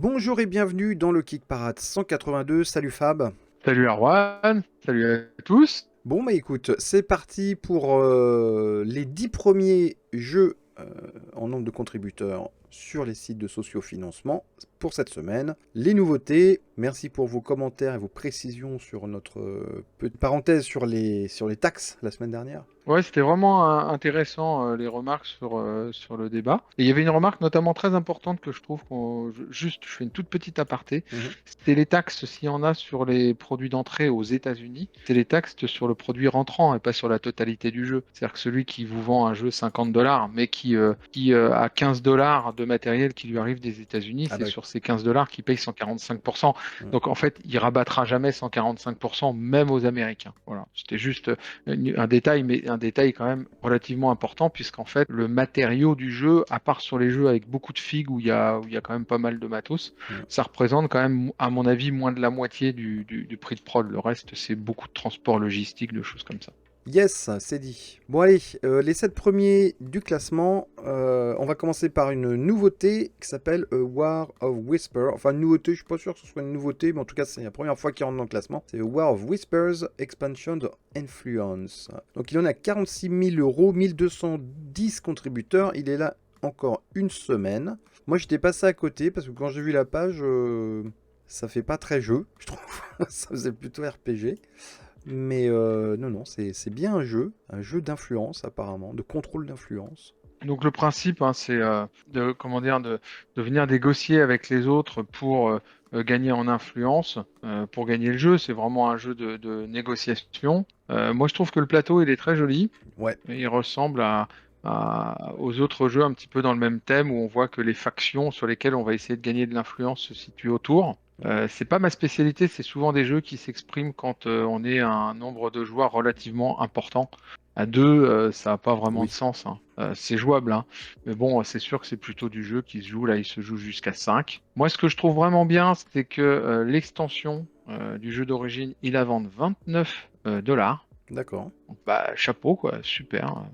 Bonjour et bienvenue dans le Kick Parade 182. Salut Fab. Salut Arwan, salut à tous. Bon bah écoute, c'est parti pour les 10 premiers jeux en nombre de contributeurs sur les sites de sociofinancement pour cette semaine. Les nouveautés, merci pour vos commentaires et vos précisions sur notre petite parenthèse sur les taxes la semaine dernière. Ouais, c'était vraiment intéressant les remarques sur le débat. Et il y avait une remarque notamment très importante que je trouve juste, je fais une toute petite aparté. Mhm. C'était les taxes, s'il y en a sur les produits d'entrée aux États-Unis, c'est les taxes sur le produit rentrant et pas sur la totalité du jeu. C'est-à-dire que celui qui vous vend un jeu 50 $, mais qui a 15 $ de matériel qui lui arrive des États-Unis, Ah c'est bah oui. sur ces 15 $ qu'il paye 145%. Mhm. Donc en fait, il rabattra jamais 145%, même aux Américains. Voilà, c'était juste un détail, mais un détail quand même relativement important, puisqu'en fait, le matériau du jeu, à part sur les jeux avec beaucoup de figues où il y a quand même pas mal de matos, Mhm. ça représente quand même, à mon avis, moins de la moitié du prix de prod. Le reste, c'est beaucoup de transport logistique, de choses comme ça. Yes, c'est dit. Bon allez, les 7 premiers du classement, on va commencer par une nouveauté qui s'appelle War of Whisper. Enfin une nouveauté, je suis pas sûr que ce soit une nouveauté, mais en tout cas c'est la première fois qu'il rentre dans le classement. C'est War of Whispers Expansion de Influence. Donc il en a 46 000 euros, 1210 contributeurs, il est là encore une semaine. Moi j'étais passé à côté parce que quand j'ai vu la page, ça fait pas très jeu, je trouve. Ça faisait plutôt RPG. Mais non, non, c'est bien un jeu d'influence apparemment, de contrôle d'influence. Donc le principe, hein, c'est comment dire, de venir négocier avec les autres pour gagner en influence, pour gagner le jeu. C'est vraiment un jeu de négociation. Moi, je trouve que le plateau, il est très joli. Ouais, Et il ressemble aux autres jeux un petit peu dans le même thème où on voit que les factions sur lesquelles on va essayer de gagner de l'influence se situent autour. C'est pas ma spécialité, c'est souvent des jeux qui s'expriment quand on est un nombre de joueurs relativement important. À deux, ça n'a pas vraiment de oui. sens, hein. C'est jouable, hein. Mais bon, c'est sûr que c'est plutôt du jeu qui se joue. Là, il se joue jusqu'à 5. Moi, ce que je trouve vraiment bien, c'est que l'extension du jeu d'origine, il la vend 29 $. D'accord. Donc, bah, chapeau, quoi, super.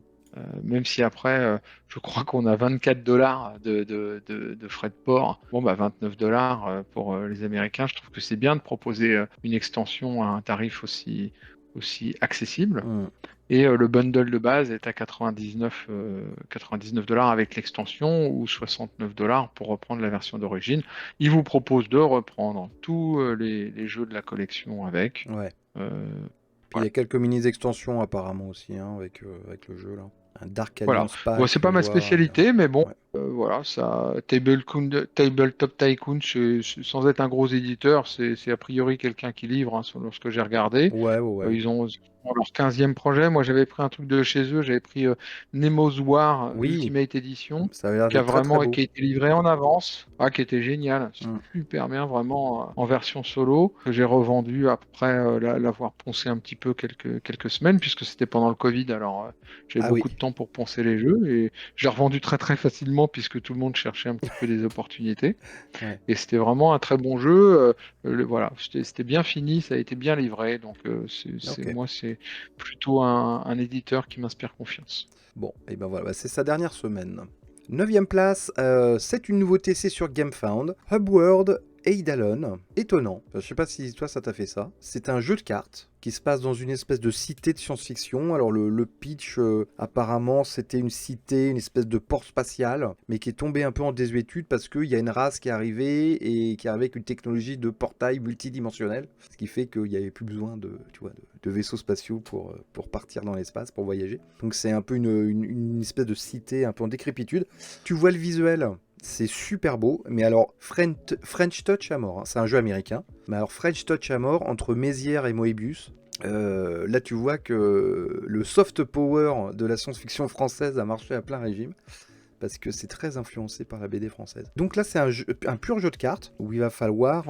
Même si après, je crois qu'on a 24 $ de frais de port. Bon, bah, 29 $ pour les Américains. Je trouve que c'est bien de proposer une extension à un tarif aussi accessible. Hmm. Et le bundle de base est à 99 $ avec l'extension ou 69 $ pour reprendre la version d'origine. Il vous propose de reprendre tous les jeux de la collection avec. Ouais. Euh, Puis il y a voilà. quelques mini-extensions apparemment aussi hein, avec le jeu là. Un Dark Voilà. Alliance Bon, Pack, c'est je pas ma vois. spécialité, mais bon, Ouais. voilà, ça, Tabletop Tycoon, sans être un gros éditeur, c'est a priori quelqu'un qui livre, hein, selon ce que j'ai regardé. Ouais, ouais, ouais. Ils ont leur 15e projet. Moi, j'avais pris un truc de chez eux, j'avais pris Nemo's War Oui, Ultimate Edition, ça avait l'air d'être très très beau. qui a été livré en avance, qui était génial, Hmm. super bien, vraiment, en version solo, que j'ai revendu après l'avoir poncé un petit peu quelques semaines, puisque c'était pendant le Covid, alors j'avais Ah oui. beaucoup de temps pour poncer les jeux, et j'ai revendu très très facilement, puisque tout le monde cherchait un petit peu des opportunités. Ouais. Et c'était vraiment un très bon jeu. Voilà, c'était bien fini, ça a été bien livré. Donc, Ok. moi, c'est plutôt un éditeur qui m'inspire confiance. Bon, et ben voilà, bah, c'est sa dernière semaine. Neuvième place, c'est une nouveauté, c'est sur GameFound. Hubworld Eidalon. Étonnant. Enfin, je sais pas si toi ça t'a fait ça. C'est un jeu de cartes qui se passe dans une espèce de cité de science-fiction. Alors le pitch, apparemment, c'était une cité, une espèce de port spatial, mais qui est tombé un peu en désuétude parce qu'il y a une race qui est arrivée et qui arrive avec une technologie de portail multidimensionnel, ce qui fait qu'il n'y avait plus besoin tu vois, de vaisseaux spatiaux pour partir dans l'espace, pour voyager. Donc c'est un peu une espèce de cité un peu en décrépitude. Tu vois le visuel, c'est super beau, mais alors French Touch à mort, hein. C'est un jeu américain, mais alors French Touch à mort entre Mézières et Moebius. Là, tu vois que le soft power de la science-fiction française a marché à plein régime parce que c'est très influencé par la BD française. Donc là, c'est un pur jeu de cartes où il va falloir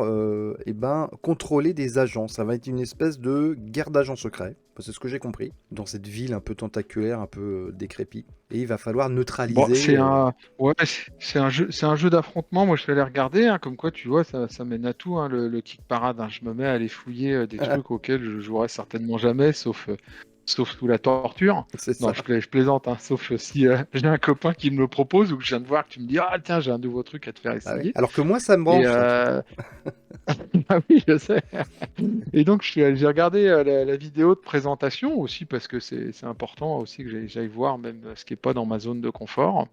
contrôler des agents. Ça va être une espèce de guerre d'agents secrets. C'est ce que j'ai compris. Dans cette ville un peu tentaculaire, un peu décrépite. Et il va falloir Bon, neutraliser. ouais, c'est un jeu d'affrontement. Moi, je vais aller regarder, hein, comme quoi, tu vois, ça mène à tout, hein, le kick parade, hein. Je me mets à aller fouiller des trucs auxquels je jouerai certainement jamais, sauf sous la torture. C'est ça. Non, je plaisante, hein, sauf si j'ai un copain qui me le propose ou que je viens de voir que tu me dis, ah tiens, j'ai un nouveau truc à te faire Ah ouais. essayer. Alors que moi, ça me Et branche, ça, tu vois. ah oui, je sais. Et donc, j'ai regardé la vidéo de présentation aussi parce que c'est important aussi que j'aille voir même ce qui n'est pas dans ma zone de confort.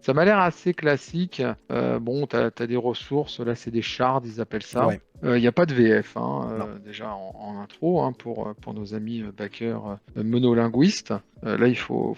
Ça m'a l'air assez classique. Bon, tu as des ressources, là, c'est des shards, ils appellent ça. Ouais, Il n'y a pas de VF, hein, non. déjà en intro, hein, pour nos amis backers monolinguistes. Là, il faut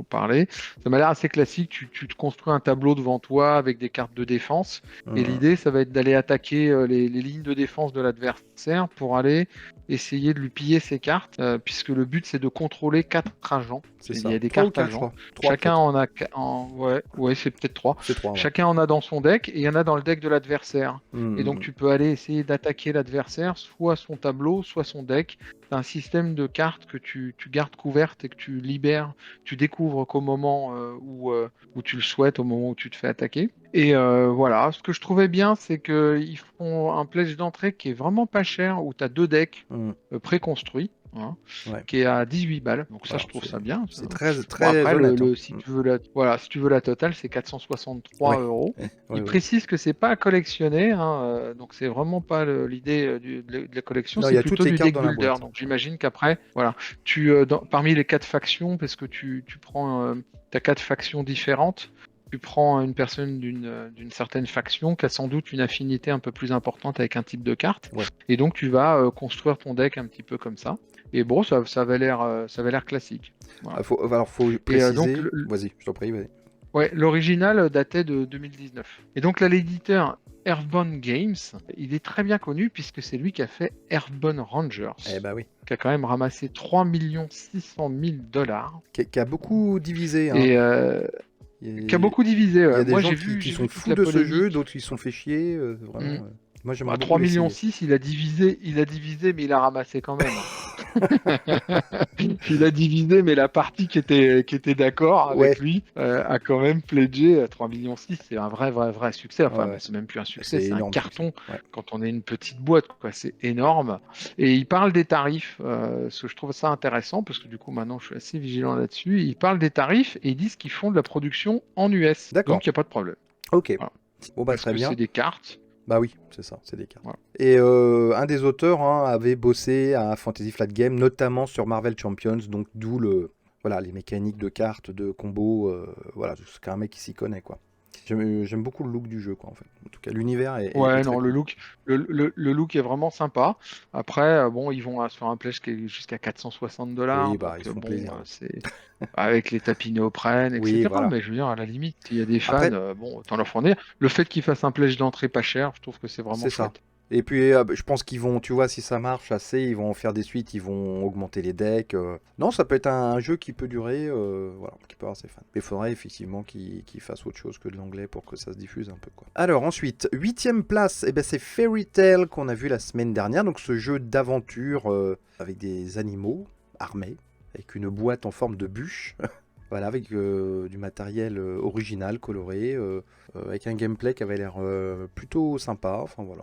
parler. Ça m'a l'air assez classique. Tu te construis un tableau devant toi avec des cartes de défense. Et Hum, l'idée, ça va être d'aller attaquer les lignes de défense de l'adversaire pour aller essayer de lui piller ses cartes, puisque le but, c'est de contrôler 4 agents. c'est Il y ça. a des 3 ou cartes 4, je agents. crois. 3 Chacun peut-être. en a, ouais, c'est peut-être 3. C'est 3, ouais. Chacun en a dans son deck et il y en a dans le deck de l'adversaire. Et donc, Hum. tu peux aller essayer d'attaquer l'adversaire, soit son tableau, soit son deck. C'est un système de cartes que tu gardes couvertes et que tu libères, tu découvres qu'au moment où tu le souhaites, au moment où tu te fais attaquer. Et voilà, ce que je trouvais bien, c'est qu'ils font un pledge d'entrée qui est vraiment pas cher, où tu as 2 decks Hum. préconstruits, hein, Ouais. qui est à 18 balles. Donc ça, Alors, je trouve ça bien. c'est très, Bon, très après, honnête, hein. si tu veux voilà, si tu veux la totale, c'est 463 Ouais. euros. Ouais, Il ouais. précise que c'est pas à collectionner, hein, donc c'est vraiment pas l'idée de la collection, Non, il y c'est a toutes plutôt les du cartes deck dans la builder. boîte. Donc j'imagine qu'après, voilà, parmi les 4 factions, parce que tu prends, t'as 4 factions différentes, tu prends une personne d'une certaine faction qui a sans doute une affinité un peu plus importante avec un type de carte, Ouais. et donc tu vas construire ton deck un petit peu comme ça. Et bon, ça avait l'air classique. Voilà. Alors, faut Et donc, préciser. Vas-y, je t'en prie, vas-y. ouais, l'original datait de 2019. Et donc là, l'éditeur Earthbound Games, il est très bien connu puisque c'est lui qui a fait Earthbound Eh Rangers, bah oui. qui a quand même ramassé 3 600 000 $. Qui a beaucoup divisé, hein. Et qui a Il beaucoup divisé. y a des Moi, gens j'ai qui vu, j'ai sont vu toute fous la de ce jeu, polémique. d'autres qui se sont fait chier. Hmm. Vraiment. Moi, j'aimerais Bah, beaucoup 3 millions l'essayer. 6, il a divisé, mais il a ramassé quand même. Il a divisé, mais la partie qui était d'accord avec Ouais, lui a quand même pledgé à 3 millions 6. C'est un vrai, vrai, vrai succès. ouais, Enfin, ouais. c'est même plus un succès, C'est c'est un énorme succès. carton Ouais. quand on est une petite boîte, quoi. C'est énorme. Et il parle des tarifs, parce que je trouve ça intéressant, parce que du coup, maintenant, je suis assez vigilant là-dessus. Il parle des tarifs et ils disent qu'ils font de la production en US. D'accord. Donc, il n'y a pas de problème. Ok. Voilà. Bon, bah, Parce très que c'est bien. des cartes. Bah oui, c'est ça, c'est des cartes. Voilà. Et un des auteurs, hein, avait bossé à Fantasy Flight Game, notamment sur Marvel Champions, donc d'où voilà, les mécaniques de cartes, de combos, voilà, c'est un mec qui s'y connaît, quoi. J'aime beaucoup le look du jeu, quoi, en fait. En tout cas, l'univers est Ouais, très non, le cool. look, le look est vraiment sympa. Après, bon, ils vont sur un pledge qui est jusqu'à 460 Oui, dollars. bah, Donc, ils font bon, plaisir. c'est avec les tapis néoprène, Oui, etc. voilà. Mais je veux dire, à la limite, s'il y a des fans, Après, bon, autant leur fournir. Le fait qu'ils fassent un pledge d'entrée pas cher, je trouve que c'est vraiment c'est ça. chouette. Et puis, je pense qu'ils vont, tu vois, si ça marche assez, ils vont en faire des suites, ils vont augmenter les decks. Non, ça peut être un jeu qui peut durer, voilà, qui peut avoir ses fans. Mais il faudrait effectivement qu'ils fassent autre chose que de l'anglais pour que ça se diffuse un peu, quoi. Alors ensuite, huitième place, eh ben, c'est Fairy Tail qu'on a vu la semaine dernière. Donc ce jeu d'aventure avec des animaux armés, avec une boîte en forme de bûche. Voilà, avec du matériel original, coloré, avec un gameplay qui avait l'air plutôt sympa. Enfin voilà,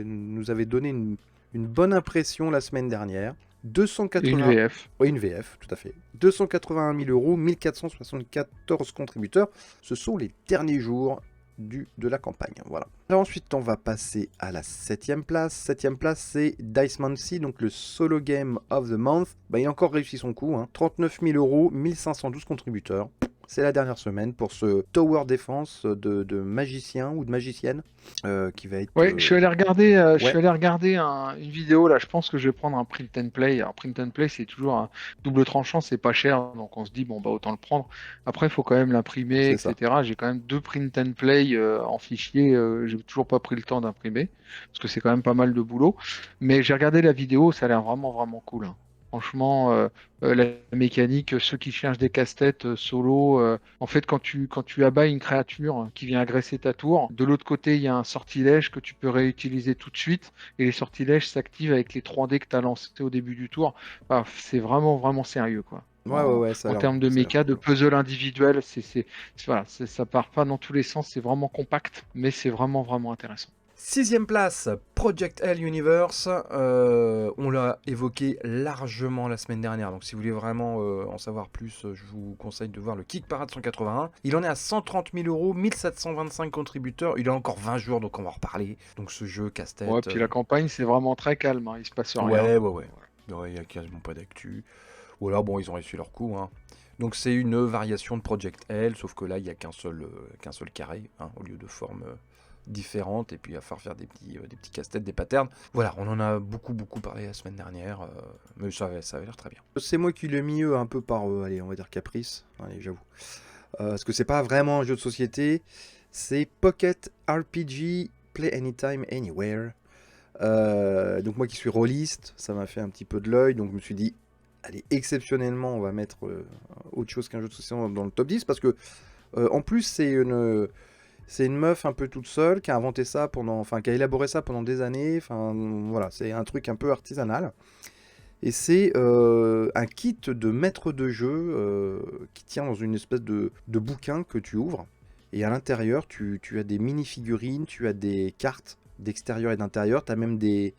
nous avait donné une bonne impression la semaine dernière. Et une 280... VF. Oui, une VF, tout à fait. 281 000 euros, 1474 contributeurs. Ce sont les derniers jours de la campagne. Voilà. Alors ensuite, on va passer à la 7ème place. 7ème place, c'est Dice Monkey, donc le solo game of the month. Bah, il a encore réussi son coup, hein. 39 000 euros, 1512 contributeurs. C'est la dernière semaine pour ce tower defense de magicien ou de magicienne qui va être... Ouais, je suis Ouais, allé regarder une vidéo là. Je pense que je vais prendre un print and play. Alors, print and play, c'est toujours un double tranchant, c'est pas cher, donc on se dit bon bah autant le prendre. Après, il faut quand même l'imprimer, c'est ça. etc. J'ai quand même 2 print and play en fichier. J'ai toujours pas pris le temps d'imprimer parce que c'est quand même pas mal de boulot. Mais j'ai regardé la vidéo, ça a l'air vraiment vraiment cool, hein. Franchement, la mécanique, ceux qui cherchent des casse-têtes solo, en fait, quand tu abats une créature qui vient agresser ta tour, de l'autre côté, il y a un sortilège que tu peux réutiliser tout de suite, et les sortilèges s'activent avec les 3 dés que tu as lancés au début du tour. Enfin, c'est vraiment, vraiment sérieux, quoi. Ouais, ouais, En, ouais, en termes de ça a l'air méca, de cool. puzzle individuel, voilà, ça part pas dans tous les sens, c'est vraiment compact, mais c'est vraiment, vraiment intéressant. 6e place, Project L Universe. On l'a évoqué largement la semaine dernière. Donc si vous voulez vraiment en savoir plus, je vous conseille de voir le Kick Parade 181. Il en est à 130 000 euros, 1725 contributeurs. Il a encore 20 jours, donc on va en reparler. Donc ce jeu casse-tête. Ouais, puis la campagne, c'est vraiment très calme, hein, il se passe rien. Ouais. Il n'y a quasiment pas d'actu. Ou alors, bon, ils ont réussi leur coup. Hein. Donc c'est une variation de Project L, sauf que là, il n'y a qu'un seul carré, hein, au lieu de formes différentes. Et puis, il va falloir faire des petits casse-têtes, des patterns. Voilà, on en a beaucoup parlé la semaine dernière. Mais ça avait l'air très bien. C'est moi qui l'ai mis un peu par, allez, on va dire caprice. Allez, j'avoue. Parce que c'est pas vraiment un jeu de société. C'est Pocket RPG Play Anytime, Anywhere. Donc moi qui suis rôliste, ça m'a fait un petit peu de l'œil, donc je me suis dit, allez, exceptionnellement, on va mettre autre chose qu'un jeu de société dans le top 10, parce que en plus c'est une meuf un peu toute seule qui a inventé ça qui a élaboré ça pendant des années, enfin voilà, c'est un truc un peu artisanal, et c'est un kit de maître de jeu qui tient dans une espèce de bouquin que tu ouvres, et à l'intérieur tu as des mini-figurines, tu as des cartes d'extérieur et d'intérieur, tu as même des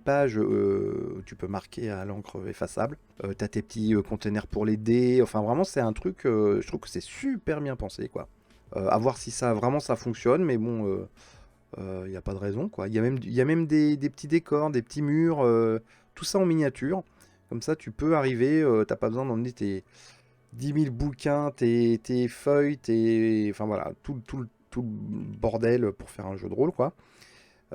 pages où tu peux marquer à l'encre effaçable, tu as tes petits containers pour les dés, enfin vraiment c'est un truc, je trouve que c'est super bien pensé quoi. À voir si ça vraiment ça fonctionne, mais bon, il n'y a pas de raison quoi. Il y a même des petits décors, des petits murs, tout ça en miniature, comme ça tu peux arriver, t'as pas besoin d'emmener tes 10 000 bouquins, tes feuilles, enfin voilà, tout le bordel pour faire un jeu de rôle quoi.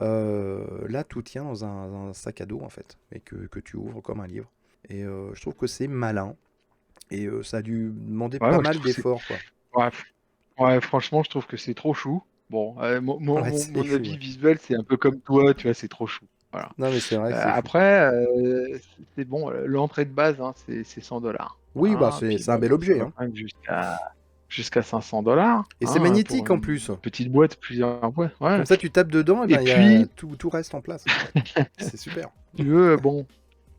Là, tout tient dans un sac à dos, en fait, et que tu ouvres comme un livre. Et je trouve que c'est malin. Et ça a dû demander Ouais, pas moi, je mal trouve que c'est... d'efforts, quoi. Ouais, ouais, franchement, je trouve que c'est trop chou. Bon, Ouais, c'est mon fou, avis ouais. visuel, c'est un peu comme toi, tu vois, c'est trop chou. Voilà. Non, mais c'est vrai que c'est fou. Après, c'est bon, l'entrée de base, hein, c'est 100 $. Oui, bah, Hein, c'est puis c'est un bon, bel ça objet, va hein. quand même jusqu'à 500 $, Et c'est hein, pour magnétique, en une plus. petite boîte, plusieurs boîtes. Ouais. Comme ça, tu tapes dedans, et Et ben, puis, tout reste en place. C'est super. tu veux, bon,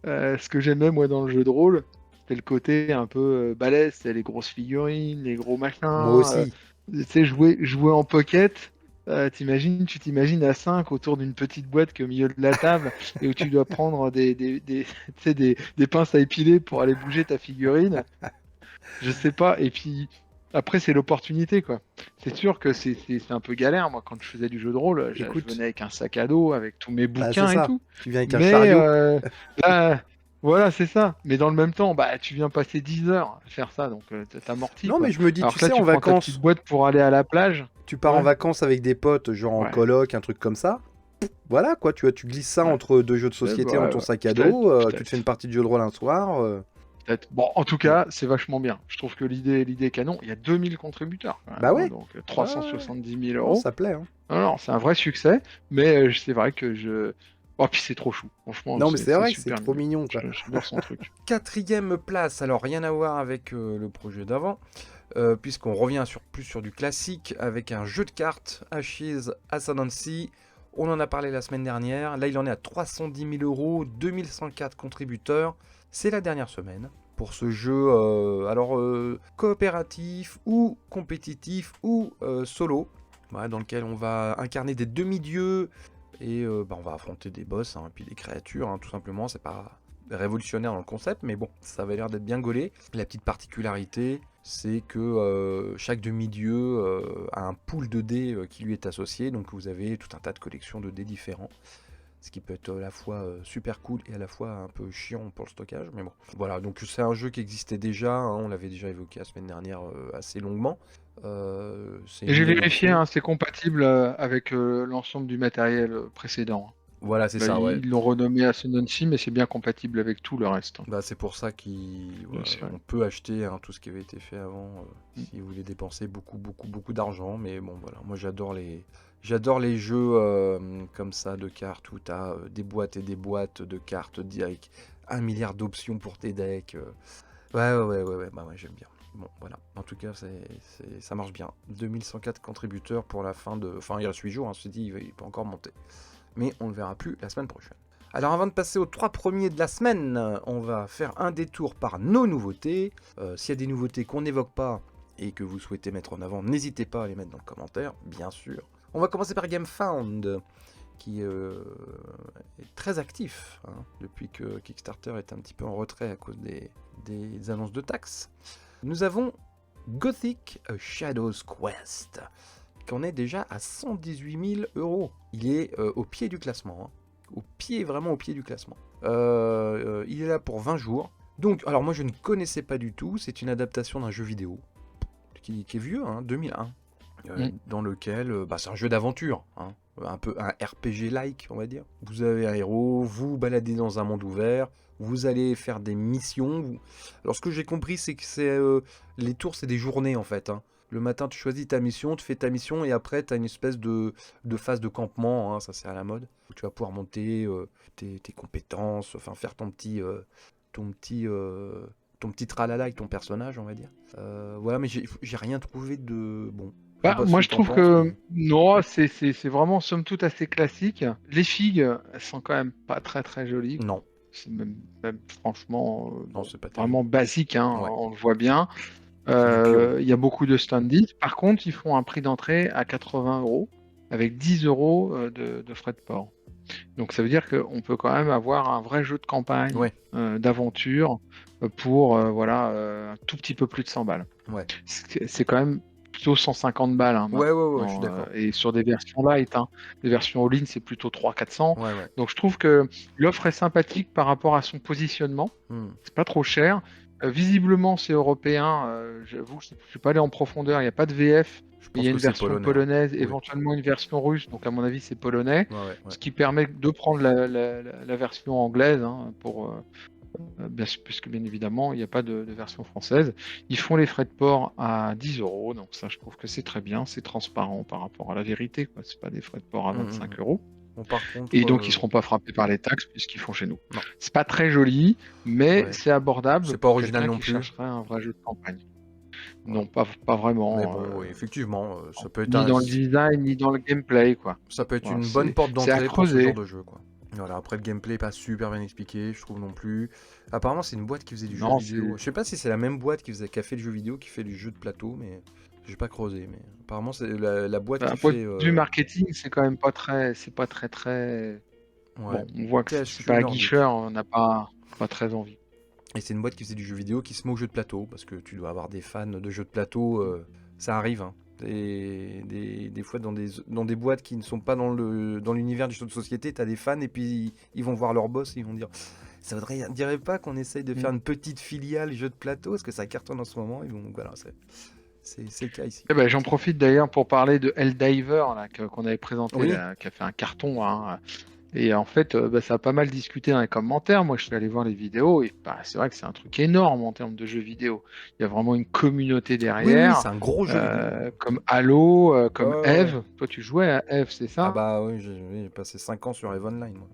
ce que j'aimais, moi, dans le jeu de rôle, c'était le côté un peu balèze, c'est les grosses figurines, les gros machins. Moi aussi. Tu sais, jouer en pocket, tu t'imagines à 5 autour d'une petite boîte qui est au milieu de la table et où tu dois prendre tu sais, des pinces à épiler pour aller bouger ta figurine. Je sais pas. Et puis, après, c'est l'opportunité, quoi. C'est sûr que c'est un peu galère. Moi, quand je faisais du jeu de rôle, je Écoute, venais avec un sac à dos, avec tous mes bah, c'est bouquins et ça. tout. Tu viens avec un Mais chariot. là, voilà, c'est ça. Mais dans le même temps, bah, tu viens passer 10 heures à faire ça, donc t'amortis, Non, mais quoi. je me dis, Alors tu que là, sais, en tu prends ta petite vacances, boîte pour aller à la plage. tu pars en Ouais, vacances avec des potes, genre en ouais, coloc, un truc comme ça. Voilà, quoi, tu glisses ça ouais. entre deux jeux de Ouais, société bah, dans ouais, ton ouais. sac à Peut-être, dos, tu te fais une peut-être, partie de jeu de rôle un soir. peut-être. Bon, en tout Mm. cas, c'est vachement bien. Je trouve que l'idée est canon. Il y a 2000 contributeurs, quand même, Bah hein, ouais, donc ouais, ouais. 370 000 Non, euros. ça plaît, hein. Alors, c'est un vrai succès, mais c'est vrai que je. Oh, puis c'est trop chou. Franchement, Non, mais c'est c'est vrai que c'est super trop mignon. mignon, quoi. J'adore son truc. 4e place, alors rien à voir avec le projet d'avant, puisqu'on revient plus sur du classique avec un jeu de cartes, Ashes Ascendancy. On en a parlé la semaine dernière. Là, il en est à 310 000 euros, 2104 contributeurs. C'est la dernière semaine pour ce jeu, coopératif ou compétitif ou solo, ouais, dans lequel on va incarner des demi-dieux et on va affronter des boss, hein, puis des créatures, hein, tout simplement. C'est pas révolutionnaire dans le concept, mais bon, ça avait l'air d'être bien gaulé. La petite particularité, c'est que chaque demi-dieu a un pool de dés qui lui est associé, donc vous avez tout un tas de collections de dés différents, ce qui peut être à la fois super cool et à la fois un peu chiant pour le stockage, mais bon. Voilà, donc c'est un jeu qui existait déjà, hein, on l'avait déjà évoqué la semaine dernière assez longuement. C'est Et une j'ai vérifié, innovation. hein, c'est compatible avec l'ensemble du matériel précédent. Voilà, c'est Là, ça, ouais. ils l'ont renommé Ascendancy, mais c'est bien compatible avec tout le reste. Bah, c'est pour ça Donc, c'est vrai. on peut acheter, hein, tout ce qui avait été fait avant Mm. si vous voulez dépenser beaucoup d'argent. Mais bon, voilà, moi j'adore les jeux comme ça de cartes où tu as des boîtes et des boîtes de cartes avec 1 milliard d'options pour tes decks. Ouais, bah ouais, j'aime bien. Bon, voilà, en tout cas, ça marche bien. 2104 contributeurs pour la fin de. Enfin, il reste 8 jours, hein, ceci dit, il peut encore monter. Mais on ne le verra plus la semaine prochaine. Alors avant de passer aux 3 premiers de la semaine, on va faire un détour par nos nouveautés. S'il y a des nouveautés qu'on n'évoque pas et que vous souhaitez mettre en avant, n'hésitez pas à les mettre dans le commentaire, bien sûr. On va commencer par GameFound. qui est très actif hein, depuis que Kickstarter est un petit peu en retrait à cause des annonces de taxes. Nous avons Gothic A Shadows Quest, qu'on est déjà à 118 000 €. Il est au pied du classement, hein. Vraiment au pied du classement. Il est là pour 20 jours. Donc, alors moi je ne connaissais pas du tout, c'est une adaptation d'un jeu vidéo qui est vieux, hein, 2001, dans lequel, c'est un jeu d'aventure, hein, un peu un RPG-like, on va dire. Vous avez un héros, vous vous baladez dans un monde ouvert, vous allez faire des missions. Alors ce que j'ai compris, c'est que les tours, c'est des journées en fait, hein. Le matin, tu choisis ta mission, tu fais ta mission, et après, tu as une espèce de phase de campement, hein, ça c'est à la mode, où tu vas pouvoir monter tes compétences, enfin faire ton petit tralala avec ton personnage, on va dire. Voilà, mais j'ai rien trouvé de bon. Je sais pas ce Moi, que je t'en trouve penses, que mais... non, c'est vraiment somme toute assez classique. Les figues, elles sont quand même pas très très jolies. Non, C'est même franchement non, c'est pas terrible. vraiment basique, hein, Ouais, on le voit bien. c'est du pio. Il y a beaucoup de standees. Par contre, ils font un prix d'entrée à 80 € avec 10 € de frais de port. Donc ça veut dire qu'on peut quand même avoir un vrai jeu de campagne, Ouais, d'aventure, pour un tout petit peu plus de 100 balles. ouais. C'est quand même plutôt 150 balles hein, Ouais, je suis maintenant, d'accord. et sur des versions light, hein. Les versions all-in, c'est plutôt 300-400. Ouais, ouais. Donc je trouve que l'offre est sympathique par rapport à son positionnement. C'est pas trop cher. Visiblement, c'est européen. J'avoue, je suis pas allé en profondeur. Il n'y a pas de VF. Je Il pense y a que une c'est version polonais, hein. polonaise, Oui. éventuellement une version russe. Donc à mon avis, c'est polonais. Ouais. Ce qui permet de prendre la version anglaise hein, pour puisque bien évidemment, il n'y a pas de version française. Ils font les frais de port à 10 €, donc ça, je trouve que c'est très bien, c'est transparent par rapport à la vérité, quoi. C'est pas des frais de port à 25 €. Bon, par contre, Et donc, ils seront pas frappés par les taxes puisqu'ils font chez nous. non. C'est pas très joli, mais Ouais. c'est abordable C'est pas pour original quelqu'un non qui plus. chercherait un vrai jeu de campagne. Ouais. Non, pas vraiment. Mais bon, oui, effectivement, ça peut être Ni dans le design, ni dans le gameplay, quoi. ça peut être Voilà, une bonne porte c'est à d'entrée pour ce creuser. genre de jeu, quoi. Voilà, après le gameplay est pas super bien expliqué, je trouve non plus. Apparemment, c'est une boîte qui faisait du jeu Non, vidéo. Je sais pas si c'est la même boîte qui a fait le jeu vidéo, qui fait du jeu de plateau, mais j'ai pas creusé. Mais apparemment, c'est la boîte d'un qui point fait. de vue marketing, c'est quand même pas très, c'est pas très Ouais. bon, on voit que c'est THQ pas Nordic. aguicheur, on n'a pas très envie. Et c'est une boîte qui faisait du jeu vidéo, qui se met au jeu de plateau, parce que tu dois avoir des fans de jeux de plateau, ça arrive, hein. Des fois dans des boîtes qui ne sont pas dans l'univers du jeu de société, t'as des fans et puis ils vont voir leur boss et ils vont dire ça dirait pas qu'on essaye de faire une petite filiale jeu de plateau, parce que ça cartonne en ce moment, et donc voilà, c'est le cas ici. Eh ben, j'en profite d'ailleurs pour parler de Helldiver là, qu'on avait présenté, Oui. là, qui a fait un carton, hein. Et en fait, ça a pas mal discuté dans les commentaires. Moi, je suis allé voir les vidéos et c'est vrai que c'est un truc énorme en termes de jeux vidéo. Il y a vraiment une communauté Oui, derrière, c'est un gros jeu vidéo. comme Halo, comme Ouais. Eve. Toi, tu jouais à Eve, c'est Ah ça? bah oui, j'ai passé 5 ans sur EVE Online, moi.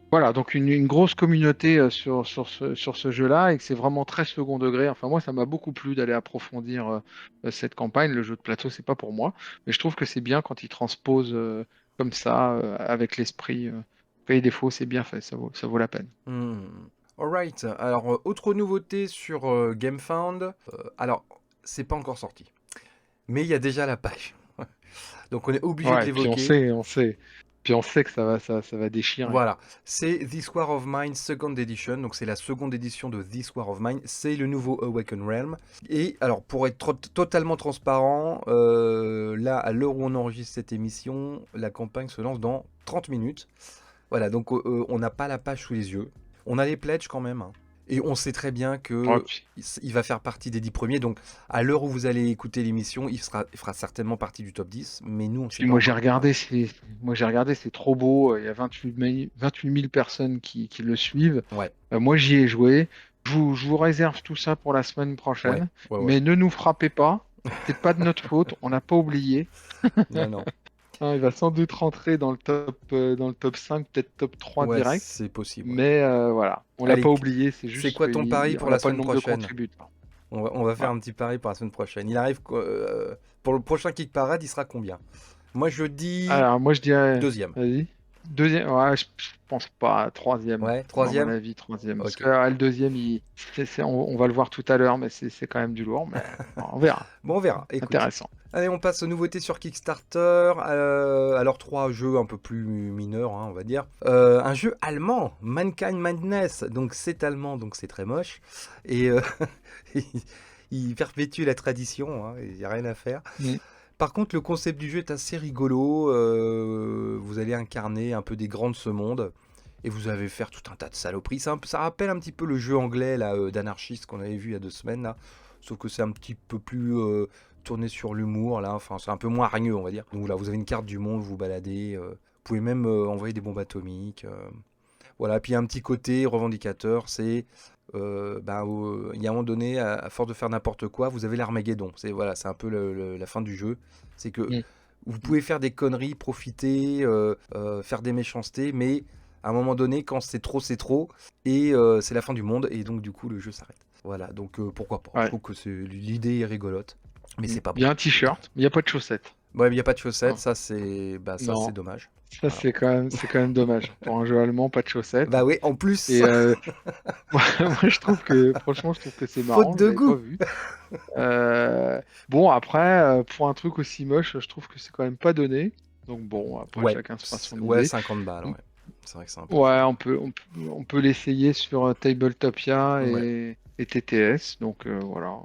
Voilà, donc une grosse communauté sur ce jeu-là, et que c'est vraiment très second degré. Enfin, moi, ça m'a beaucoup plu d'aller approfondir cette campagne. Le jeu de plateau, c'est pas pour moi, mais je trouve que c'est bien quand ils transposent comme ça, avec l'esprit. Payer défaut, c'est bien fait, ça vaut la peine. Alright, alors autre nouveauté sur GameFound. Alors, c'est pas encore sorti, mais il y a déjà la page. Donc on est obligé de Ouais, puis l'évoquer. puis on sait que ça va déchirer. Voilà, c'est This War of Mine Second Edition, donc c'est la seconde édition de This War of Mine, c'est le nouveau Awaken Realm. Et alors pour être totalement transparent, là à l'heure où on enregistre cette émission, la campagne se lance dans 30 minutes. Voilà, donc on n'a pas la page sous les yeux. On a les pledges quand même, hein. Et on sait très bien Ouais, que il va faire partie des 10 premiers. Donc à l'heure où vous allez écouter l'émission, il fera certainement partie du top 10. Mais nous, on ne sait puis pas moi j'ai encore. regardé, c'est trop beau. Il y a 28 000 personnes qui le suivent. Ouais, Moi j'y ai joué. Je vous réserve tout ça pour la semaine prochaine. ouais. Mais ne nous frappez pas. C'est pas de notre faute. On n'a pas oublié. Non. Hein, il va sans doute rentrer dans le top 5, peut-être top 3 Ouais, direct. c'est possible. Ouais. Mais voilà, on l'a Allez, pas oublié. C'est c'est juste quoi ton pari qu'on pour n'a la pas le semaine nombre de prochaine? contributeurs. On va faire Ouais. un petit pari pour la semaine prochaine. Il arrive pour le prochain Kick Parade, il sera combien? Moi, je dis Alors moi je dirais, deuxième. vas-y. Deuxième, ouais, je pense pas. Troisième, Ouais, à mon troisième? avis, troisième. Parce Ok. que le deuxième, on va le voir tout à l'heure, mais c'est quand même du lourd, mais on verra. Bon, on verra. Écoute. Intéressant. Allez, on passe aux nouveautés sur Kickstarter. Alors, trois jeux un peu plus mineurs, hein, on va dire. Un jeu allemand, Mankind Madness. Donc, c'est allemand, donc c'est très moche. Et il perpétue la tradition, hein, il n'y a rien à faire. Mm. Par contre, le concept du jeu est assez rigolo. Vous allez incarner un peu des grands de ce monde. Et vous allez faire tout un tas de saloperies. Ça rappelle un petit peu le jeu anglais là, d'anarchiste qu'on avait vu il y a 2 semaines. Là. Sauf que c'est un petit peu plus tourné sur l'humour. Là. Enfin, c'est un peu moins hargneux, on va dire. Donc là, vous avez une carte du monde, vous baladez. Vous pouvez même envoyer des bombes atomiques. Voilà, puis il y a un petit côté revendicateur, c'est il y a un moment donné, à force de faire n'importe quoi, vous avez l'Armageddon. C'est un peu la fin du jeu. C'est que Mm. vous pouvez faire des conneries, profiter, faire des méchancetés, mais à un moment donné, quand c'est trop, et c'est la fin du monde, et donc du coup le jeu s'arrête. Voilà, donc pourquoi pas. Je Ouais. trouve que l'idée est rigolote, mais c'est pas Il bon. y a un t-shirt, mais il n'y a pas de chaussettes. Bon, il n'y a pas de chaussettes, Hein. ça c'est Non, dommage. ça Voilà. c'est quand même dommage. Pour un jeu allemand, pas de chaussettes. Bah oui, en plus, Et moi, franchement, je trouve que c'est faute marrant, je de l'avais pas goût. vu. Bon, après, pour un truc aussi moche, je trouve que c'est quand même pas donné. Donc bon, après, Ouais, chacun se fera son ouais, idée. 50 balles, Mm. ouais. C'est vrai que c'est un peu Ouais, cher. on peut l'essayer sur Tabletopia Ouais, et TTS. Donc voilà,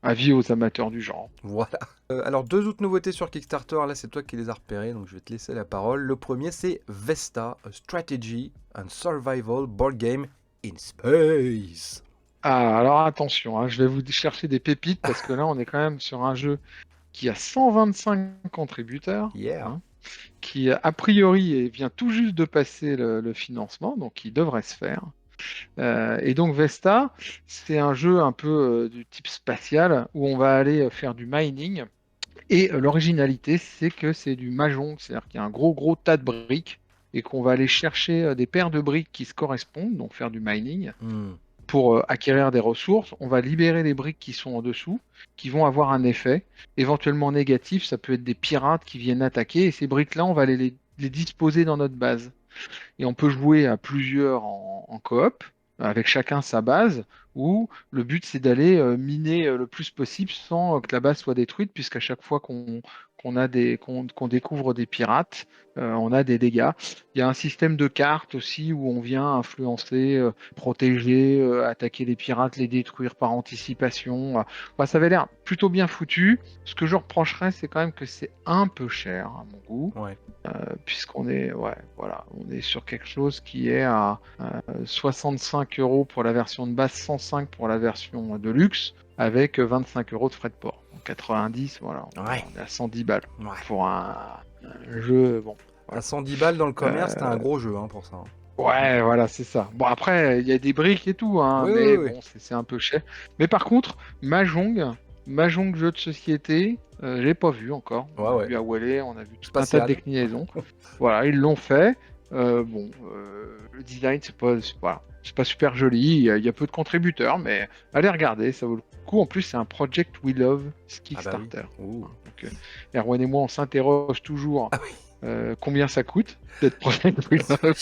avis aux amateurs du genre. voilà. Alors, deux autres nouveautés sur Kickstarter, là c'est toi qui les as repérées, donc je vais te laisser la parole. Le premier c'est Vesta, a Strategy and Survival Board Game in Space. Ah, alors attention, hein, je vais vous chercher des pépites parce que là, on est quand même sur un jeu qui a 125 contributeurs, Yeah. hein, qui a priori vient tout juste de passer le financement, donc qui devrait se faire. Et donc Vesta, c'est un jeu un peu du type spatial où on va aller faire du mining. Et l'originalité, c'est que c'est du mahjong, c'est-à-dire qu'il y a un gros gros tas de briques et qu'on va aller chercher des paires de briques qui se correspondent, donc faire du mining Hmm. pour acquérir des ressources. On va libérer les briques qui sont en dessous, qui vont avoir un effet éventuellement négatif. Ça peut être des pirates qui viennent attaquer et ces briques-là, on va les disposer dans notre base. Et on peut jouer à plusieurs en coop, avec chacun sa base, où le but c'est d'aller miner le plus possible sans que la base soit détruite, puisqu'à chaque fois qu'on découvre des pirates, on a des dégâts. Il y a un système de cartes aussi où on vient influencer, protéger, attaquer les pirates, les détruire par anticipation. Enfin, ça avait l'air plutôt bien foutu. Ce que je reprocherais, c'est quand même que c'est un peu cher à mon goût Ouais. puisqu'on est, ouais, voilà, on est sur quelque chose qui est à 65 euros pour la version de base, 105 pour la version de luxe, avec 25 euros de frais de port. Donc 90, voilà, Ouais. on est à 110 balles Ouais. pour un jeu. Bon, À voilà. 110 balles dans le commerce, t'as un Euh, gros jeu hein, pour ça. ouais, voilà, c'est ça. Bon, après, il y a des briques et tout, hein, Oui, oui, mais oui. bon, c'est un peu cher. Mais par contre, Mahjong jeu de société, j'ai pas vu encore. Ouais, On a ouais. vu à Wallet, on a vu tout un tas de Spatial. déclinaisons. Voilà, ils l'ont fait. Bon, le design, c'est pas super joli. Il y a peu de contributeurs, mais allez regarder, ça vaut le coup. En plus, c'est un Project We Love, c'est Ah bah oui. Kickstarter. Ouh. Hein, donc, Erwan et moi, on s'interroge toujours Ah oui. combien ça coûte d'être Project We Love.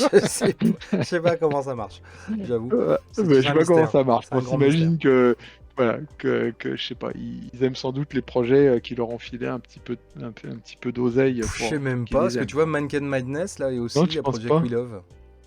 Je sais pas comment ça marche. J'avoue. C'est Mais je toujours un sais pas comment mystère. ça marche. C'est un On grand mystère. s'imagine que, voilà, que je sais pas, ils aiment sans doute les projets qui leur ont filé un petit peu d'oseille Je sais pour même qu'ils pas, parce les que aiment. tu vois, Mankind Madness, là, et aussi, Non, il y tu a penses Project We pas? Love.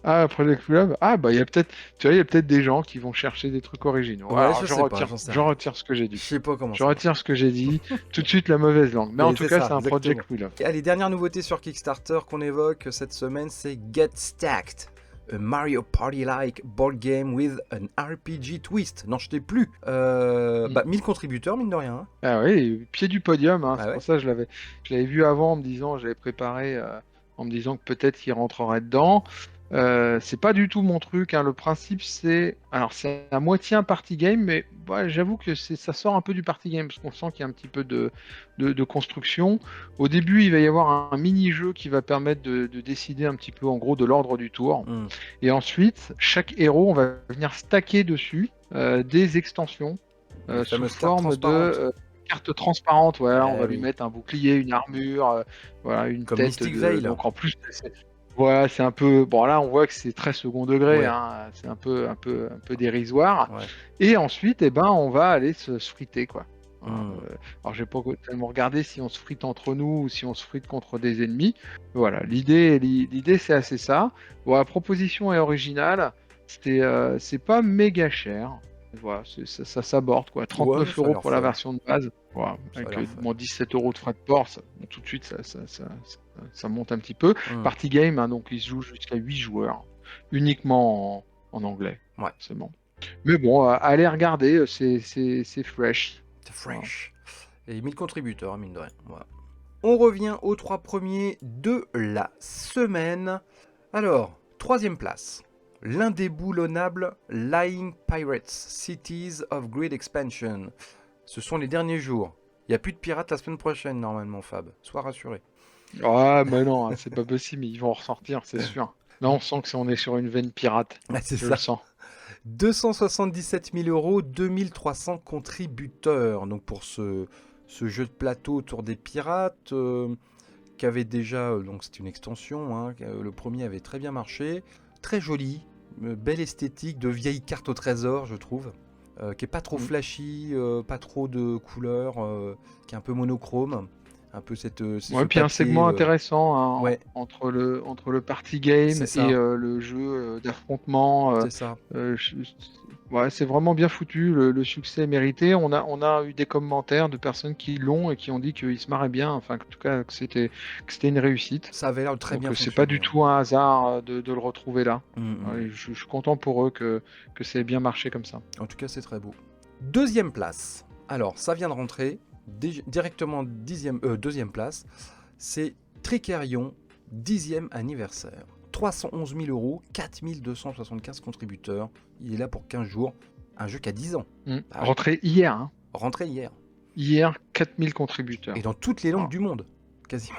Ah, Project Love? Ah, bah, il y a peut-être, tu vois, il y a peut-être des gens qui vont chercher des trucs originaux. Ouais, Alors, je je sais pas, retire, j'en sais je rien. retire ce que j'ai Je dit. sais pas comment Je ça marche. retire ce que j'ai dit. Tout de suite, la mauvaise langue. Mais en Mais tout c'est cas, ça, c'est un exactement. Project We Love. Allez, dernière nouveauté sur Kickstarter qu'on évoque cette semaine, c'est Get Stacked. A Mario Party-like board game with an RPG twist. N'en jetez plus. Mm. 1000 contributeurs, mine de rien. Hein. Ah oui, pied du podium, hein, Ah c'est ouais. pour ça que je l'avais vu avant en me disant, j'avais préparé en me disant que peut-être qu'il rentrerait dedans. C'est pas du tout mon truc, hein. Le principe, alors c'est à moitié un party game, mais ouais, j'avoue que ça sort un peu du party game parce qu'on sent qu'il y a un petit peu de construction. Au début, il va y avoir un mini-jeu qui va permettre de décider un petit peu en gros de l'ordre du tour. Hmm. Et ensuite, chaque héros, on va venir stacker dessus des extensions Les sous fameuses cartes forme de transparentes. carte transparente. Voilà, on Eh va lui oui. mettre un bouclier, une armure, voilà, une Comme tête Mystic Veil. donc en plus, Voilà, c'est un peu. Bon, là, on voit que c'est très second degré, Ouais, hein, c'est un peu dérisoire. ouais. Et ensuite, eh ben, on va aller se friter, quoi. Hein, Hmm. alors, j'ai pas tellement regardé si on se frite entre nous ou si on se frite contre des ennemis. Voilà, l'idée, c'est assez ça. Bon, la proposition est originale. C'est pas méga cher. Voilà, ça s'aborde, quoi. Ouais, 39 ça a euros l'air pour la fun. version de base. Voilà, Ça a avec l'air fun. bon, 17 euros de frais de port, bon, tout de suite, ça monte un petit peu. Hmm. Party game, hein, donc il se joue jusqu'à 8 joueurs, uniquement en anglais, Ouais, c'est bon. Mais bon, allez regarder, c'est fresh. c'est Voilà. fresh. Et 1000 contributeurs, mine de rien. Voilà. On revient aux 3 premiers de la semaine. Alors, troisième place. L'indéboulonnable Lying Pirates, Cities of Great Expansion. Ce sont les derniers jours. Il n'y a plus de pirates la semaine prochaine, normalement, Fab. Sois rassuré. Ah, mais non, hein, c'est pas possible, ils vont ressortir, c'est sûr. Là, on sent on est sur une veine pirate, Ah, c'est je le ça. sens. 277 000 euros, 2300 contributeurs. Donc pour ce jeu de plateau autour des pirates, qui avait déjà, donc c'est une extension, hein, le premier avait très bien marché, très joli, belle esthétique, de vieilles cartes au trésor, je trouve, qui est pas trop Mm. flashy, pas trop de couleurs, qui est un peu monochrome, un peu c'est ce Ouais, puis un papier, segment intéressant, hein, ouais, entre le party game c'est et ça, le jeu d'affrontement. c'est ça. Euh, je- ouais, c'est vraiment bien foutu, le succès est mérité. On a eu des commentaires de personnes qui l'ont et qui ont dit qu'ils se marraient bien, enfin, en tout cas, que c'était une réussite. Ça avait l'air de très Donc, bien c'est pas fonctionner, du hein. tout un hasard de le retrouver là. Mm, mm, Ouais, mm. je suis content pour eux que ça ait bien marché comme ça. En tout cas, c'est très beau. Deuxième place. Alors, ça vient de rentrer. Directement deuxième place. C'est Tricerion, 10e anniversaire. 311 000 euros, 4275 contributeurs. Il est là pour 15 jours. Un jeu qui a 10 ans. Ah oui. Rentré hier, hein. Rentré hier. Hier, 4000 contributeurs. Et dans toutes les langues Voilà. du monde. Quasiment.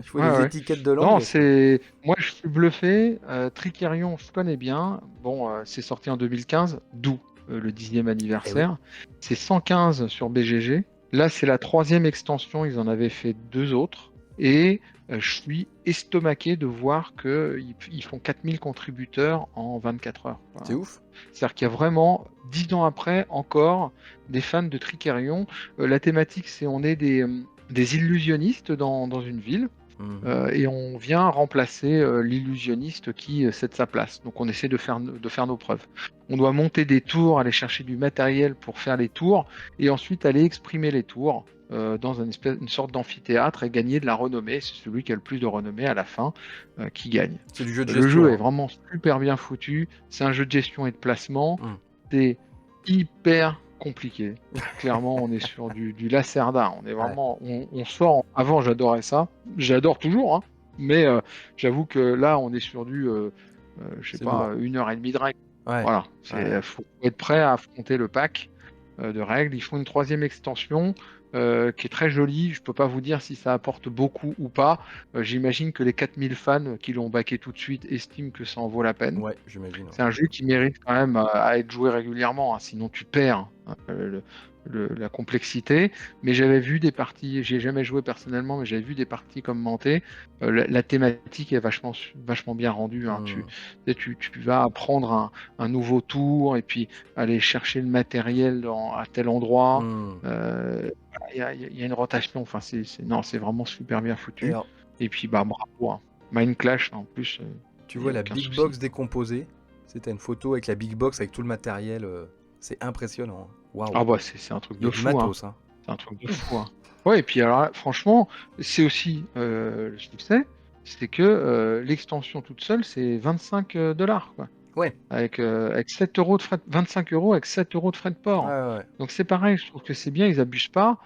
Je vois Ouais, les ouais. étiquettes de Non, langue. moi je suis bluffé. Tricerion, je connais bien. Bon, c'est sorti en 2015, d'où le 10e Eh oui. anniversaire. C'est 115 sur BGG. Là, c'est la troisième extension. Ils en avaient fait deux autres. Et je suis estomaqué de voir qu'ils font 4000 contributeurs en 24 heures. Voilà. C'est ouf. C'est-à-dire qu'il y a vraiment, 10 ans après, encore des fans de Tricerion. La thématique, c'est on est des illusionnistes dans une ville. Mhm. Et on vient remplacer l'illusionniste qui cède sa place. Donc on essaie de faire nos preuves. On doit monter des tours, aller chercher du matériel pour faire les tours, et ensuite aller exprimer les tours dans une sorte d'amphithéâtre et gagner de la renommée. C'est celui qui a le plus de renommée à la fin qui gagne. C'est du jeu de Le jeu gestion, est hein. vraiment super bien foutu. C'est un jeu de gestion et de placement. Mhm. C'est hyper compliqué. Clairement, on est sur du Lacerda. On est Ouais. vraiment, on sort. Avant, j'adorais ça. J'adore toujours, hein. Mais j'avoue que là, on est sur je sais C'est pas, lourd. 1 heure et demie de règles. Ouais. Voilà. Ouais. Faut être prêt à affronter le pack de règles. Ils font une troisième extension qui est très jolie. Je peux pas vous dire si ça apporte beaucoup ou pas. J'imagine que les 4000 fans qui l'ont backé tout de suite estiment que ça en vaut la peine. Ouais, j'imagine. C'est un jeu qui mérite quand même à être joué régulièrement, hein, sinon tu perds hein, la complexité. Mais j'avais vu des parties, j'ai jamais joué personnellement, mais j'avais vu des parties commentées. La thématique est vachement bien rendue, hein. Mhm. Tu vas apprendre un nouveau tour et puis aller chercher le matériel à tel endroit. Mhm. Il y a une rotation. Enfin, non, c'est vraiment super bien Et foutu. alors, Et puis bah bravo, hein. Mind Clash en plus, tu il n'y vois a la aucun big souci. box décomposée. C'était une photo avec la big box avec tout le matériel. C'est impressionnant, hein. Waouh. Ah bah c'est un truc Il y de a du fou, hein. matos, hein. C'est un truc de fou, hein. Ouais, et puis alors là, franchement, c'est aussi le succès, c'est que l'extension toute seule, c'est 25 $, quoi. Ouais. Avec 7 euros de frais, 25 euros avec 7 euros de frais de Ouais, port. ouais, ouais. Donc c'est pareil, je trouve que c'est bien, ils abusent pas.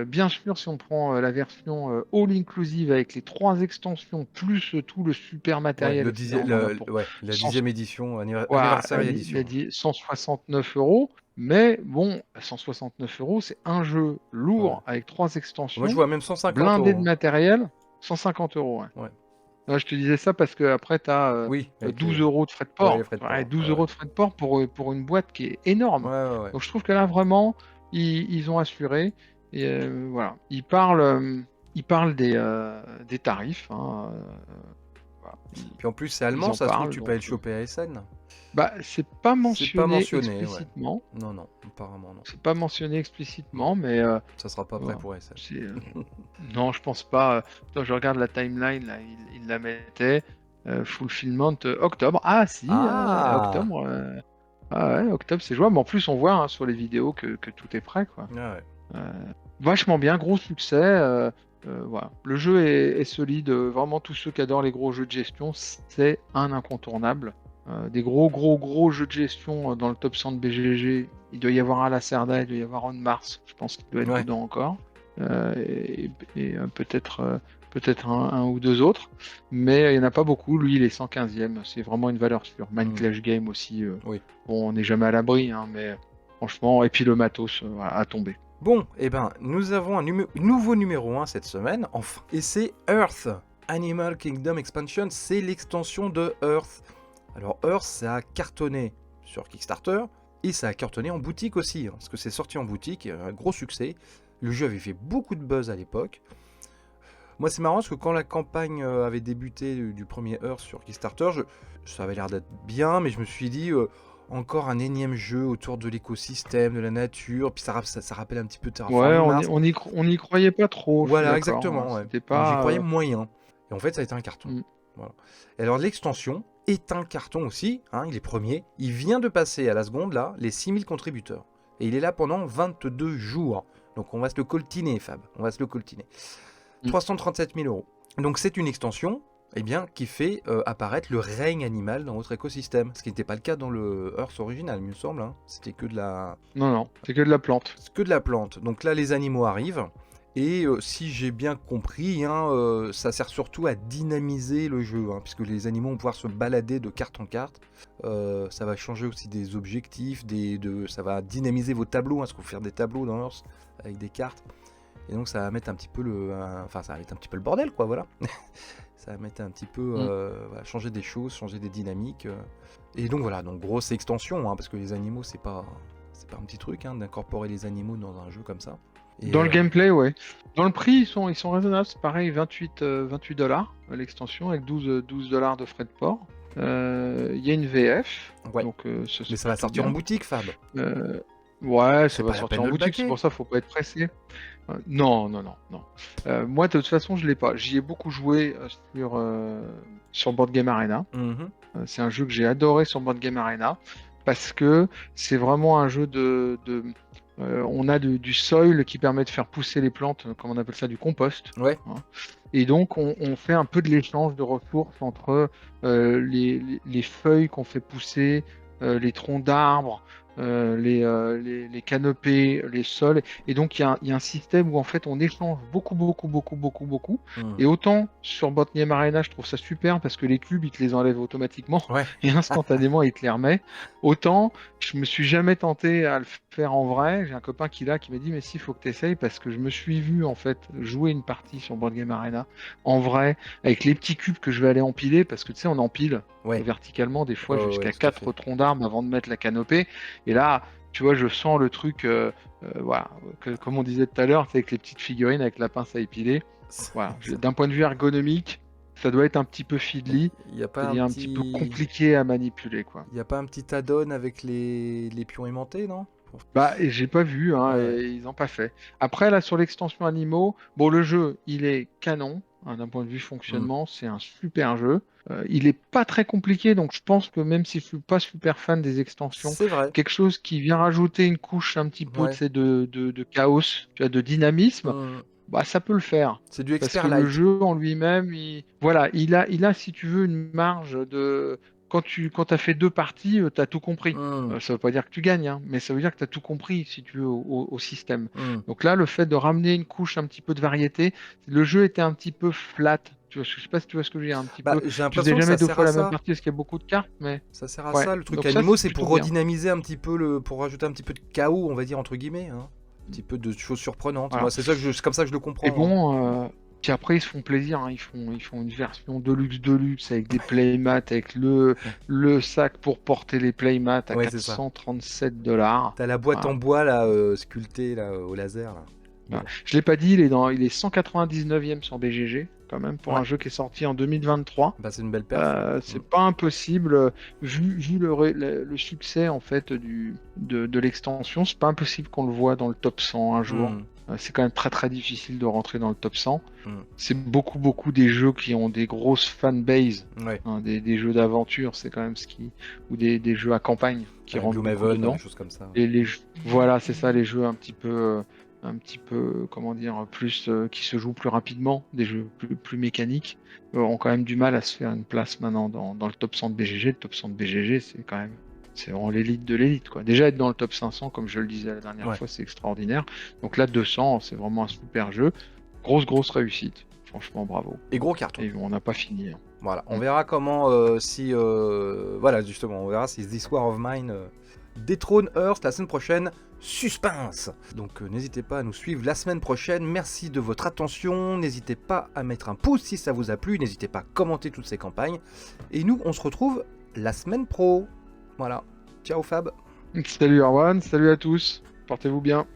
Bien sûr, si on prend la version all inclusive avec les 3 extensions plus tout le super Ouais, matériel, etc., on en a pour ouais, la 100. 10e édition, Voilà, anniversaire et il a édition. dit 169 euros, mais bon, 169 euros, c'est un jeu Ouais. lourd avec 3 Moi, je extensions, vois même 150 blindé euros, de hein. matériel, 150 euros. Ouais. Ouais. Ouais, je te disais ça parce que après, tu as Oui, avec 12 euros de frais de ouais, les port. frais de Ouais, port. 12 Ouais, ouais. euros de frais de port pour une boîte qui est Ouais, énorme. ouais, ouais. Donc je trouve que là, vraiment, ils ont assuré. Et voilà. Ils parlent des tarifs, hein, voilà. Puis en plus, c'est ils allemand, en ça se trouve, parlent. tu peux Donc, aller le choper à Essen. bah, c'est pas C'est pas mentionné mentionné, ouais. explicitement. Non, apparemment non. C'est pas mentionné explicitement, mais Ça sera pas prêt voilà. pour Essen. C'est, non, je pense pas. Attends, je regarde la timeline, là, il la mettait. Fulfillment octobre. Ah, si, Ah! octobre. Ah ouais, octobre, c'est jouable. Mais en plus, on voit hein, sur les vidéos que tout est prêt, quoi. Ah ouais. Euh, Vachement bien, gros succès. Voilà. Le jeu est solide. Vraiment, tous ceux qui adorent les gros jeux de gestion, c'est un incontournable. Des gros jeux de gestion dans le top 100 de BGG. Il doit y avoir un Lacerda, il doit y avoir On Mars. Je pense qu'il doit être Ouais. dedans encore. Peut-être un ou deux autres. Mais il n'y en a pas beaucoup. Lui, il est 115e. C'est vraiment une valeur sûre. Mind Clash Game aussi. Oui. Bon, on n'est jamais à l'abri, hein, mais franchement, et puis le matos a tombé. Bon, eh ben, nous avons un nouveau numéro 1 cette semaine, enfin. Et c'est Earth, Animal Kingdom Expansion, c'est l'extension de Earth. Alors Earth, ça a cartonné sur Kickstarter, et ça a cartonné en boutique aussi, hein, parce que c'est sorti en boutique, un gros succès. Le jeu avait fait beaucoup de buzz à l'époque. Moi, c'est marrant parce que quand la campagne avait débuté du premier Earth sur Kickstarter, ça avait l'air d'être bien, mais je me suis dit... encore un énième jeu autour de l'écosystème, de la nature, puis ça rappelle un petit peu Ouais, Terraforming Mars. on y croyait pas trop, je suis Voilà, d'accord. exactement. Ouais. C'était J'y pas. croyais moyen. Et en fait, ça a été un carton. Mm. Voilà. Et alors, l'extension est un carton aussi. Hein, il est premier. Il vient de passer à la seconde, là, les 6000 contributeurs. Et il est là pendant 22 jours. Donc, on va se le coltiner, Fab. On va se le coltiner. 337 000 euros. Donc, c'est une extension qui fait apparaître le règne animal dans votre écosystème. Ce qui n'était pas le cas dans le Earth original, il me semble. Hein. C'était que de la... Non, c'est que de la plante. C'est que de la plante. Donc là, les animaux arrivent. Et si j'ai bien compris, ça sert surtout à dynamiser le jeu, hein, puisque les animaux vont pouvoir se balader de carte en carte. Ça va changer aussi des objectifs, ça va dynamiser vos tableaux, hein, parce qu'il faut faire des tableaux dans Earth avec des cartes. Et donc ça va mettre un petit peu le bordel, quoi, voilà. Ça va mettre un petit peu, changer des choses, changer des dynamiques. Et donc voilà, donc grosse extension, hein, parce que les animaux, c'est pas un petit truc, hein, d'incorporer les animaux dans un jeu comme ça. Et dans le gameplay, ouais. Dans le prix, ils sont raisonnables. C'est pareil, 28 $ l'extension, avec 12 $ de frais de port. Il y a une VF. Ouais. Donc, mais ça va sortir en boutique, Fab. Ouais, ça pas va la sortir peine en de le boutique, c'est baquer. pour ça faut pas être pressé. Non. Moi, de toute façon, je l'ai pas. J'y ai beaucoup joué sur Board Game Arena. C'est un jeu que j'ai adoré sur Board Game Arena parce que c'est vraiment un jeu on a du soil qui permet de faire pousser les plantes, comme on appelle ça, du compost. Ouais. Hein. Et donc, on fait un peu de l'échange de ressources entre les feuilles qu'on fait pousser, les troncs d'arbres, les canopées, les sols. Et donc, il y a un système où en fait on échange beaucoup. Et autant sur Board Game Arena, je trouve ça super parce que les cubes, ils te les enlèvent automatiquement et instantanément, ils te les remettent. Autant, je me suis jamais tenté à le faire en vrai. J'ai un copain qui m'a dit, mais si, il faut que tu essayes parce que je me suis vu en fait jouer une partie sur Board Game Arena en vrai avec les petits cubes que je vais aller empiler parce que tu sais, on empile verticalement des fois jusqu'à 4 troncs d'arbres avant de mettre la canopée. Et là, tu vois, je sens le truc, voilà, comme on disait tout à l'heure, avec les petites figurines avec la pince à épiler. Voilà. D'un point de vue ergonomique, ça doit être un petit peu fiddly, un petit peu compliqué à manipuler, quoi. Il n'y a pas un petit add-on avec les pions aimantés, non? Bah, j'ai pas vu, hein, et ils n'ont pas fait. Après, là, sur l'extension animaux, bon, le jeu, il est canon, hein, d'un point de vue fonctionnement, c'est un super jeu. Il est pas très compliqué, donc je pense que même si je suis pas super fan des extensions, c'est vrai. quelque chose qui vient rajouter une couche un petit peu de chaos, tu vois, de dynamisme, bah, ça peut le faire. C'est du expert parce que light. le jeu en lui-même, il a, si tu veux, une marge de... Quand tu as fait 2 parties, tu as tout compris. Ça veut pas dire que tu gagnes, hein, mais ça veut dire que tu as tout compris, si tu veux, au système. Donc là, le fait de ramener une couche un petit peu de variété, le jeu était un petit peu flat. Je sais pas si tu vois ce que je veux dire, un petit peu. J'ai l'impression que ça deux sert fois à la ça. même partie parce qu'il y a beaucoup de cartes, mais ça sert à ça. Le truc donc animaux, ça, c'est pour redynamiser un petit peu pour rajouter un petit peu de chaos, on va dire entre guillemets, hein. Un petit peu de choses surprenantes. Voilà. Moi, c'est comme ça que je le comprends. Et bon, puis après ils se font plaisir, hein. Ils font une version deluxe avec des playmats, avec le sac pour porter les playmats à 437 $. T'as la boîte en bois là, sculptée là, au laser. Là. Voilà. Je l'ai pas dit, il est 199e sur BGG, quand même, pour un jeu qui est sorti en 2023. Bah, c'est une belle perf. C'est pas impossible, vu le succès en fait de l'extension, c'est pas impossible qu'on le voit dans le top 100 un jour. C'est quand même très très difficile de rentrer dans le top 100. C'est beaucoup des jeux qui ont des grosses fanbases, des jeux d'aventure, c'est quand même ou des jeux à campagne qui rentrent beaucoup dedans. Des choses comme ça. Voilà, c'est ça, les jeux un petit peu, comment dire, plus qui se jouent plus rapidement, des jeux plus mécaniques, ont quand même du mal à se faire une place maintenant dans le top 100 de BGG. Le top 100 de BGG, c'est vraiment l'élite de l'élite, quoi. Déjà être dans le top 500, comme je le disais la dernière fois, c'est extraordinaire. Donc là, 200, c'est vraiment un super jeu. Grosse réussite. Franchement, bravo. Et gros carton. Et on n'a pas fini. Voilà, on verra comment, voilà, justement, on verra si This War of Mine détrône Earth la semaine prochaine. Suspense. Donc n'hésitez pas à nous suivre la semaine prochaine. Merci de votre attention. N'hésitez pas à mettre un pouce si ça vous a plu. N'hésitez pas à commenter toutes ces campagnes. Et nous, on se retrouve la semaine pro. Voilà. Ciao Fab. Salut Erwan, salut à tous. Portez-vous bien.